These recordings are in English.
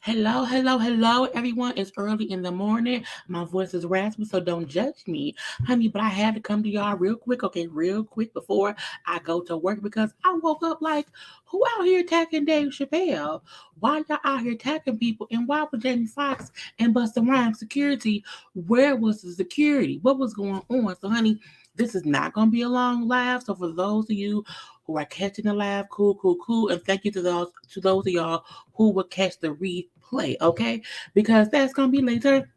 Hello, hello, hello, everyone. It's early in the morning. My voice is raspy, so don't judge me, honey. But I had to come to y'all real quick, okay, real quick before I go to work because I woke up like, who out here attacking Dave Chappelle? Why y'all out here attacking people? And why was Jamie Foxx and Busta Rhymes security? Where was the security? What was going on? So, honey, this is not going to be a long laugh. So, for those of you who are catching the laugh, cool, cool, cool, and thank you to those of y'all who will catch the replay, okay? Because that's gonna be later.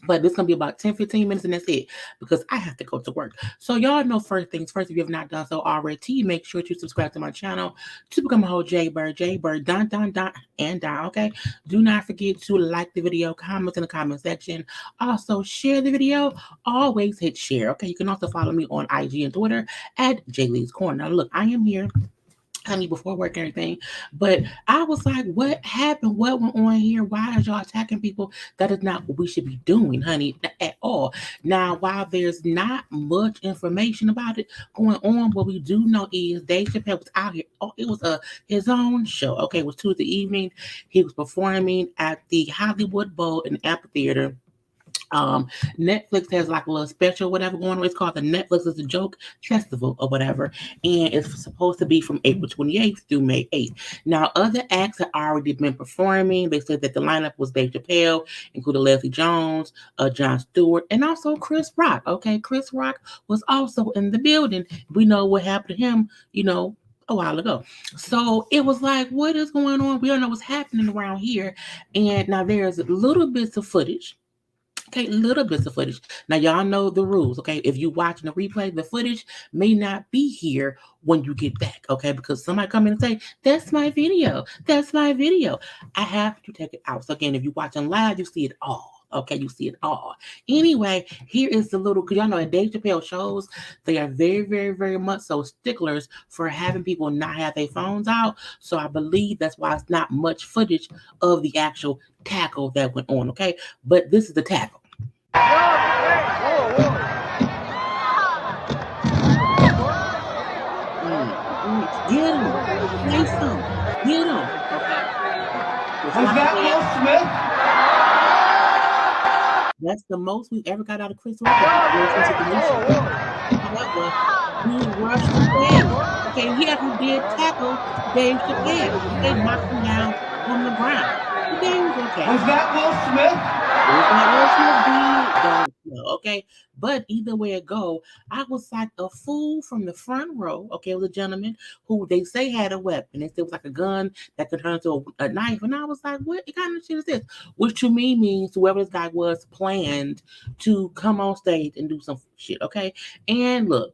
But this is gonna be about 10, 15 minutes, and that's it. Because I have to go to work. So y'all know first things first, if you have not done so already, make sure to subscribe to my channel to become a whole JayBird, dun, and down, okay? Do not forget to like the video, comment in the comment section. Also, share the video. Always hit share, okay? You can also follow me on IG and Twitter at JayLeesCorner. Now, look, I am here, honey, before work and everything. But I was like, what happened? What went on here? Why are y'all attacking people? That is not what we should be doing, honey, at all. Now, while there's not much information about it going on, what we do know is Dave Chappelle was out here. Oh, it was his own show. Okay, it was Tuesday evening. He was performing at the Hollywood Bowl in the amphitheater. Netflix has like a little special, whatever going on. It's called the Netflix is a Joke Festival or whatever, and it's supposed to be from April 28th through May 8th. Now, other acts have already been performing. They said that the lineup was Dave Chappelle, including Leslie Jones, Jon Stewart, and also Chris Rock. Okay, Chris Rock was also in the building. We know what happened to him, a while ago. So it was like, what is going on? We don't know what's happening around here. And now there's little bits of footage. Okay, little bits of footage. Now, y'all know the rules, okay? If you watching the replay, the footage may not be here when you get back, okay? Because somebody come in and say, that's my video. That's my video. I have to take it out. So again, if you're watching live, you see it all. Okay, you see it all. Anyway, here is the little, because y'all know at Dave Chappelle shows, they are very, very, very much so sticklers for having people not have their phones out. So I believe that's why it's not much footage of the actual tackle that went on, okay? But this is the tackle. Get him. Play some. Get him. Okay. Was that Will Smith? That's the most we've ever got out of Chris Rock. However, he rushed the okay, he actually did tackle Dave Chappelle. They knocked him down on the ground. Today was okay. Was that Will Smith? Don't know, okay? But either way it go, I was like a fool from the front row. Okay, it was a gentleman who they say had a weapon. They said it was like a gun that could turn into a knife. And I was like, what kind of shit is this? Which to me means whoever this guy was planned to come on stage and do some shit, okay? And look,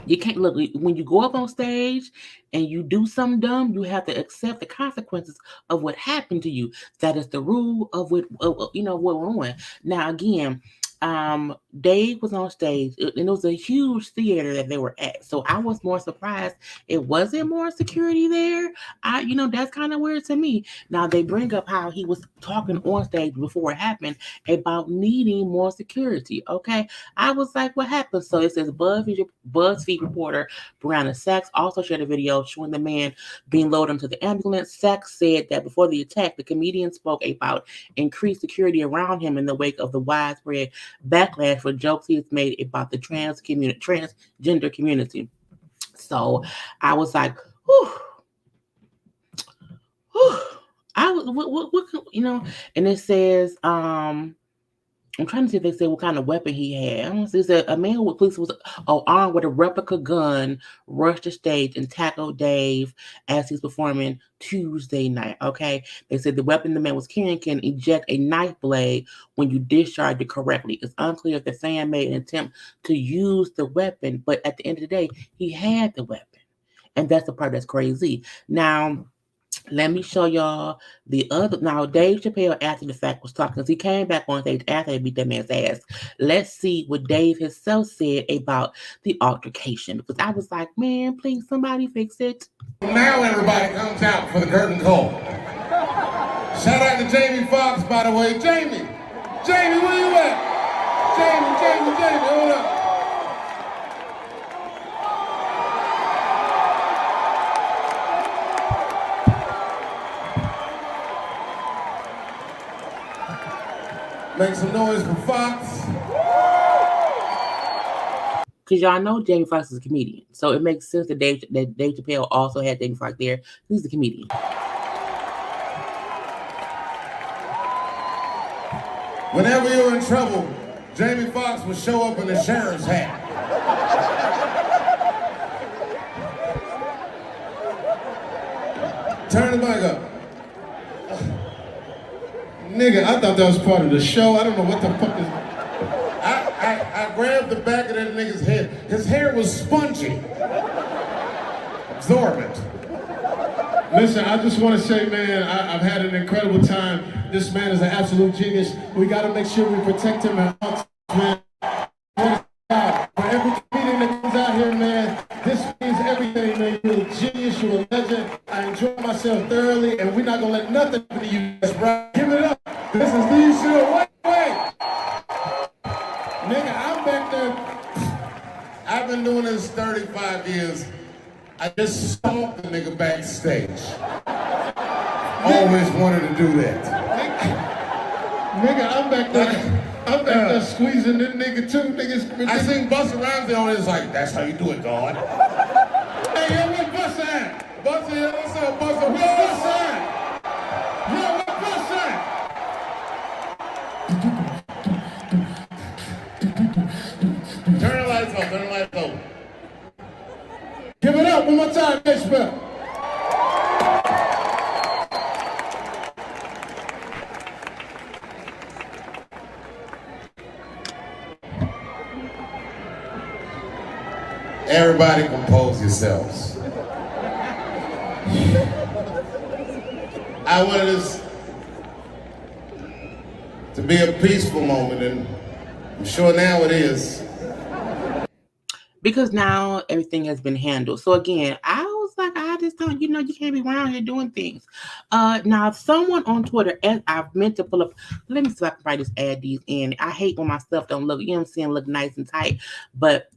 you can't look when you go up on stage and you do something dumb, you have to accept the consequences of what happened to you. That is the rule of what what we're on. Now again, Dave was on stage and it was a huge theater that they were at. So I was more surprised it wasn't more security there. That's kind of weird to me. Now they bring up how he was talking on stage before it happened about needing more security. Okay. I was like, what happened? So it says BuzzFeed reporter Brianna Sachs also shared a video showing the man being loaded into the ambulance. Sachs said that before the attack, the comedian spoke about increased security around him in the wake of the widespread backlash for jokes he has made about the transgender community. So I was like, whew. I was what and it says I'm trying to see if they say what kind of weapon he had. I don't see. It said a man with police was armed with a replica gun rushed the stage and tackled Dave as he's performing Tuesday night. Okay, they said the weapon the man was carrying can eject a knife blade when you discharge it correctly. It's unclear if the fan made an attempt to use the weapon, but at the end of the day, he had the weapon, and that's the part that's crazy. Now, let me show y'all the other. Now, Dave Chappelle, after the fact, was talking because he came back on stage after they beat that man's ass. Let's see what Dave himself said about the altercation because I was like, man, please, somebody fix it. Now everybody comes out for the curtain call. Shout out to Jamie Foxx, by the way. Jamie, where you at? Jamie, hold up. Make some noise for Foxx. Because y'all know Jamie Foxx is a comedian. So it makes sense that Dave Chappelle also had Jamie Foxx there. He's a comedian. Whenever you're in trouble, Jamie Foxx will show up in a sheriff's hat. Turn the mic up. Nigga, I thought that was part of the show. I don't know what the fuck is... I grabbed the back of that nigga's head. His hair was spongy. Absorbent. Listen, I just want to say, man, I've had an incredible time. This man is an absolute genius. We got to make sure we protect him at all times, man. For every comedian that comes out here, man, this means everything, man. You're a genius, you're a legend. I enjoy myself thoroughly, and we're not going to let nothing happen to you. That's right. Give it up. This is the show. Wait. Nigga, I'm back there. I've been doing this 35 years. I just stomped the nigga backstage. Always wanted to do that. Nigga, I'm back there squeezing this nigga too. Niggas. I seen Busta Rhymes on it. It's like, that's how you do it, God. Hey, yo, where Busta at? Busta, yeah, what's up, Busta? Where Busta at? Yo, where Busta at? Turn the lights off, turn the lights off. Give it up one more time, Chappelle. Everybody compose yourselves. I wanted this to be a peaceful moment, and I'm sure now it is. Because now everything has been handled. So again, I was like, I just don't, you can't be around here doing things. Now, if someone on Twitter, and I've meant to pull up, let me see if I can probably just add these in. I hate when my stuff don't look, look nice and tight, but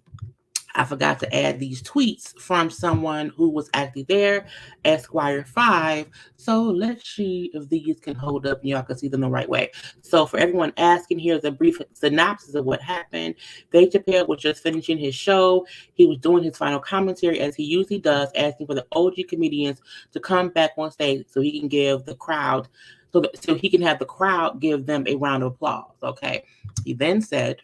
I forgot to add these tweets from someone who was actually there, Esquire 5. So let's see if these can hold up and y'all can see them the right way. So for everyone asking, here's a brief synopsis of what happened. Dave Chappelle was just finishing his show. He was doing his final commentary as he usually does, asking for the OG comedians to come back on stage so he can give the crowd, so he can have the crowd give them a round of applause. Okay. He then said,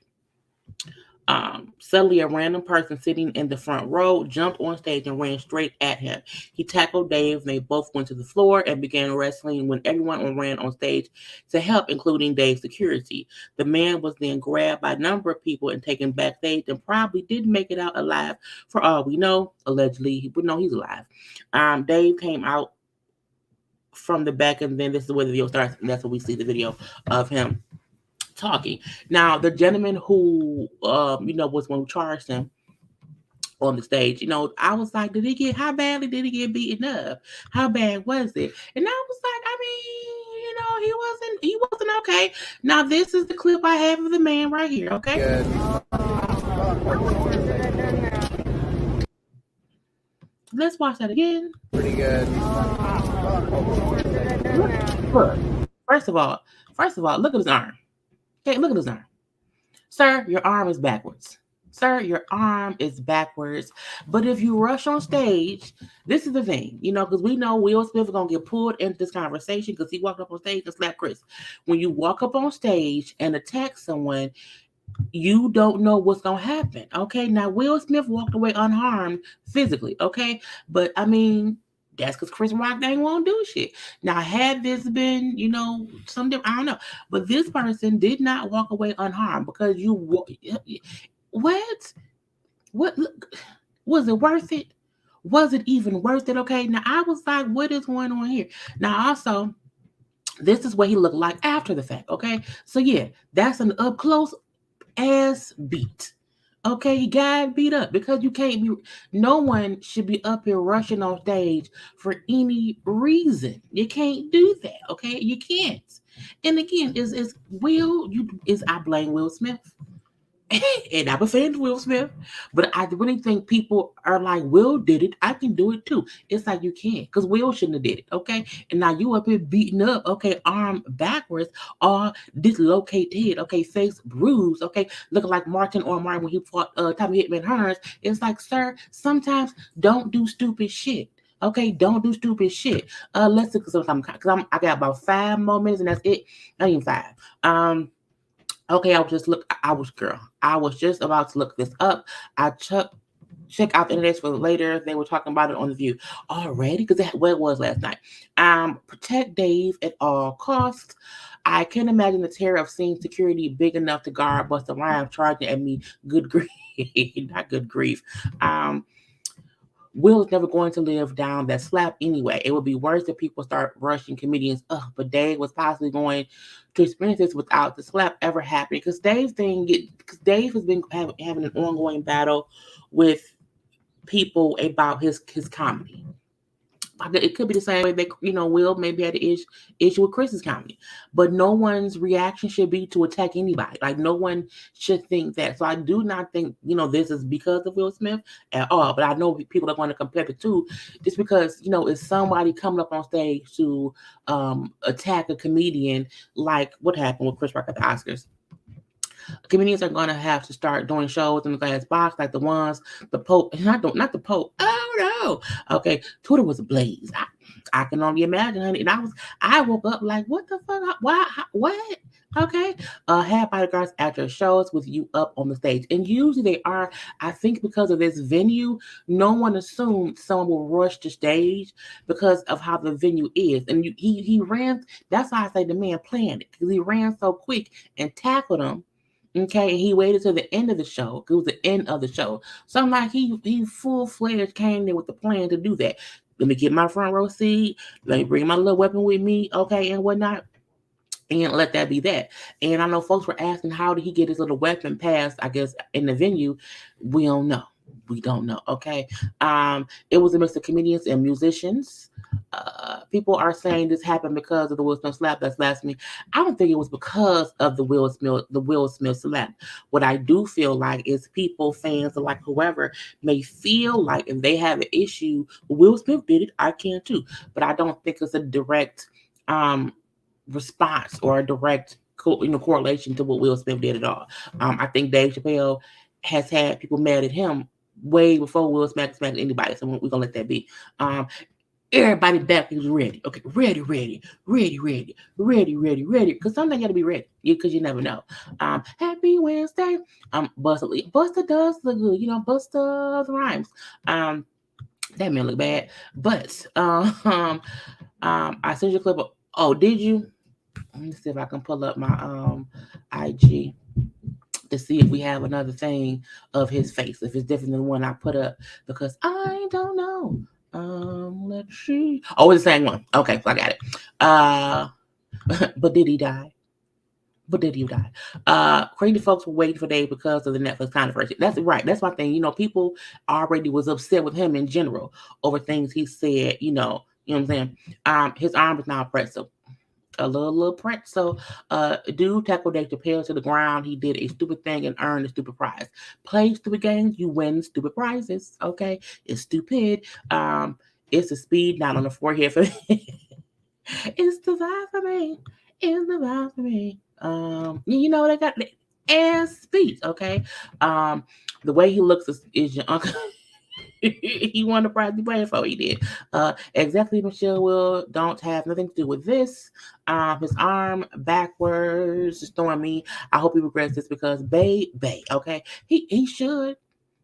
suddenly a random person sitting in the front row jumped on stage and ran straight at him. He tackled Dave and they both went to the floor and began wrestling when everyone ran on stage to help, including Dave's security. The man was then grabbed by a number of people and taken backstage and probably didn't make it out alive for all we know. Allegedly, but no, he's alive. Dave came out from the back, and then this is where the video starts, and that's where we see the video of him talking. Now, the gentleman who, was one who charged him on the stage, I was like, how badly did he get beaten up? How bad was it? And I was like, he wasn't okay. Now, this is the clip I have of the man right here, okay? Good. Let's watch that again. Pretty good. Look, first of all, look at his arm. Okay, look at his arm. Sir, your arm is backwards. Sir, your arm is backwards. But if you rush on stage, this is the thing, because we know Will Smith is going to get pulled into this conversation because he walked up on stage and slapped Chris. When you walk up on stage and attack someone, you don't know what's going to happen. Okay, now Will Smith walked away unharmed physically. Okay, but that's because Chris Rock ain't won't do shit. Now, had this been, something, I don't know. But this person did not walk away unharmed because what? Look, was it worth it? Was it even worth it? Okay, now I was like, what is going on here? Now, also, this is what he looked like after the fact. Okay, so yeah, that's an up close ass beat. Okay, he got beat up because no one should be up here rushing on stage for any reason. You can't do that, okay? You can't. And again, I blame Will Smith. And I'm a fan of Will Smith, but I really think people are like, Will did it. I can do it too. It's like you can't, because Will shouldn't have did it. Okay. And now you up here beating up, okay, arm backwards, or dislocated, okay, face bruised, okay, looking like Martin or Martin when he fought Tommy Hitman Hearns. It's like, sir, sometimes don't do stupid shit. Okay, don't do stupid shit. Let's look at some because I got about 5 more minutes and that's it. Not even 5. Okay, I was just about to look this up. I check out the internet for later. They were talking about it on the View already because that's what it was last night. Protect Dave at all costs. I can't imagine the terror of seeing security big enough to guard Busta Rhymes charging at me. Good grief, not good grief. Will is never going to live down that slap anyway. It would be worse if people start rushing comedians up, but Dave was possibly going to experience this without the slap ever happening. Because Dave has been having an ongoing battle with people about his comedy. It could be the same way that Will maybe had an issue with Chris's comedy, but no one's reaction should be to attack anybody. Like no one should think that. So I do not think this is because of Will Smith at all. But I know people are going to compare the two, just because it's somebody coming up on stage to attack a comedian, like what happened with Chris Rock at the Oscars. Comedians are going to have to start doing shows in the glass box, like the ones the Pope, not the Pope. Oh no! Okay, Twitter was ablaze. I can only imagine, honey. And I woke up like, what the fuck? Why? What? Okay. Have bodyguards at your shows with you up on the stage, and usually they are. I think because of this venue, no one assumed someone will rush the stage because of how the venue is, and he ran. That's why I say the man planned it, because he ran so quick and tackled him. Okay, and he waited till the end of the show. It was the end of the show. So I'm like, he full-fledged came there with the plan to do that. Let me get my front row seat. Let me bring my little weapon with me, okay, and whatnot. And let that be that. And I know folks were asking, how did he get his little weapon past, I guess, in the venue? We don't know. We don't know, okay? It was a mix of comedians and musicians. People are saying this happened because of the Will Smith slap. That's blasphemy. I don't think it was because of the Will Smith slap. What I do feel like is people, fans, or like whoever, may feel like if they have an issue, Will Smith did it, I can too. But I don't think it's a direct response or a direct correlation to what Will Smith did at all. I think Dave Chappelle has had people mad at him way before Will Smith smacked anybody. So we're gonna let that be. Everybody back was ready. Okay, ready. Because sometimes you gotta be ready. Because you never know. Happy Wednesday. Busta does look good. Busta rhymes. That man look bad. But I sent you a clip of. Oh, did you? Let me see if I can pull up my IG to see if we have another thing of his face, if it's different than the one I put up, because I don't know. Let's see. Oh, it's the same one. Okay, so I got it. But did he die? Crazy folks were waiting for Dave because of the Netflix controversy. That's right. That's my thing. People already was upset with him in general over things he said. You know what I'm saying? His arm is now oppressive. A little print. So, dude tackled Dave Chappelle to the ground. He did a stupid thing and earned a stupid prize. Play stupid games, you win stupid prizes. Okay, it's stupid. It's a speed not on the forehead for me. It's the vibe for me. It's the vibe for me. They got ass speed. Okay. The way he looks is your uncle. He won the prize he playing for. He did. Exactly, Michelle Will don't have nothing to do with this. His arm backwards is throwing me. I hope he regrets this because Bay. Okay, he should.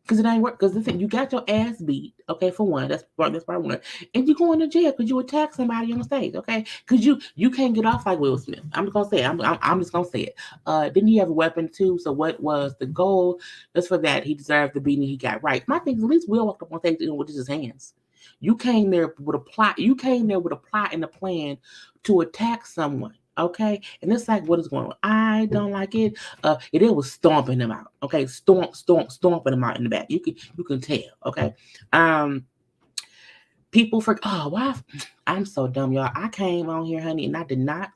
Because it ain't work. Because listen, you got your ass beat. Okay, for one, that's part one, and you going to jail because you attack somebody on the stage. Okay, because you can't get off like Will Smith. I'm just gonna say it. I'm just gonna say it. Didn't he have a weapon too? So what was the goal? Just for that, he deserved the beating he got. Right. My thing is, at least Will walked up on stage with just his hands. You came there with a plot. You came there with a plot and a plan to attack someone. Okay, and it's like, what is going on? I don't like it. It was stomping them out. Okay, stomping them out in the back. You can tell. Okay, people why? I'm so dumb, y'all. I came on here, honey, and I did not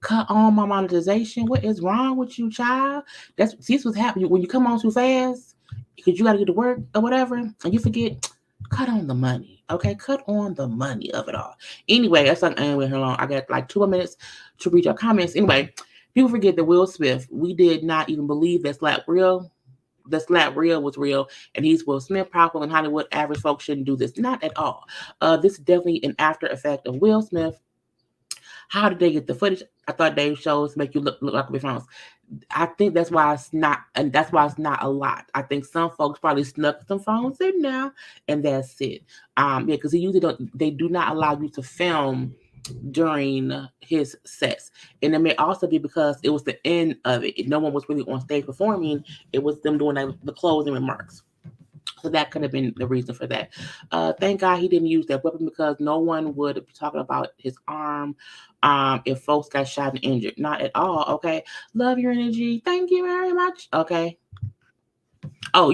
cut on my monetization. What is wrong with you, child? That's what's happening when you come on too fast because you got to get to work or whatever, and you forget. Cut on the money, okay? Cut on the money of it all. Anyway, that's like I ain't with her long. I got like 2 more minutes to read your comments. Anyway, people forget that Will Smith. We did not even believe that slap real. The slap real was real, and he's Will Smith. Powerful in Hollywood. Average folks shouldn't do this. Not at all. This is definitely an after effect of Will Smith. How did they get the footage? I thought they shows make you look like a big phones. I think that's why it's not, and that's why it's not a lot. I think some folks probably snuck some phones in now, and that's it. Yeah, because they do not allow you to film during his sets, and it may also be because it was the end of it. No one was really on stage performing. It was them doing the closing remarks. So that could have been the reason for that. Thank God he didn't use that weapon because no one would be talking about his arm if folks got shot and injured. Not at all, okay? Love your energy. Thank you very much. Okay. Oh,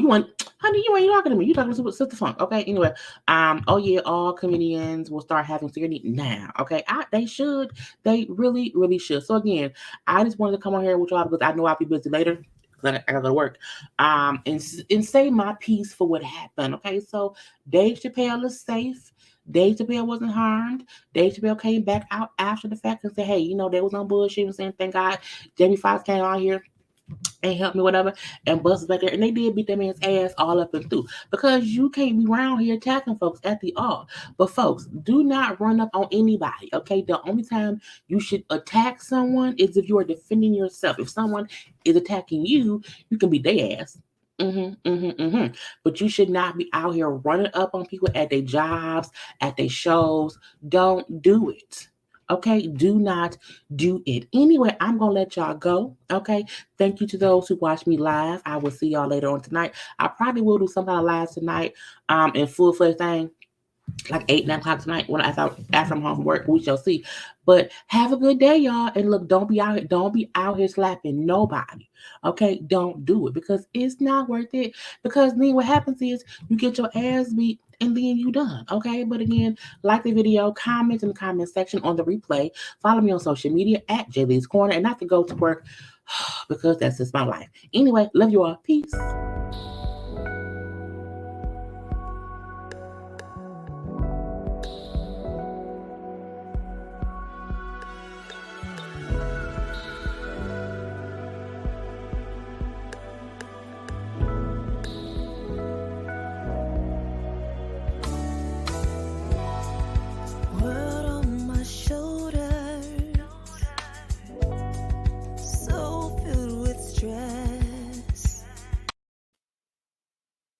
honey, you ain't talking to me. You talking to Sister Funk. Okay, anyway. Oh yeah, all comedians will start having security now. Okay. They should. They really, really should. So again, I just wanted to come on here with y'all because I know I'll be busy later. I gotta go to work. And say my piece for what happened. Okay, so Dave Chappelle is safe. Dave Chappelle wasn't harmed. Dave Chappelle came back out after the fact and said, "Hey, they was on bullshit and saying thank God Jamie Foxx came out here and help me, whatever." And Busta's back there, and they did beat that man's ass all up and through because you can't be around here attacking folks at the all. But folks, do not run up on anybody. Okay, the only time you should attack someone is if you are defending yourself. If someone is attacking you, you can beat their ass. But you should not be out here running up on people at their jobs, at their shows. Don't do it. Okay, do not do it. Anyway, I'm gonna let y'all go. Okay, thank you to those who watch me live. I will see y'all later on tonight. I probably will do some kind of live tonight, in full fledged thing, like 8, 9 o'clock tonight when after I'm home from work. We shall see. But have a good day, y'all. And look, don't be out here slapping nobody. Okay, don't do it because it's not worth it. Because then what happens is you get your ass beat and then you done. Okay, but again, like the video, comment in the comment section on the replay. Follow me on social media at JayLeesCorner, and not to go to work because that's just my life. Anyway, love you all. Peace.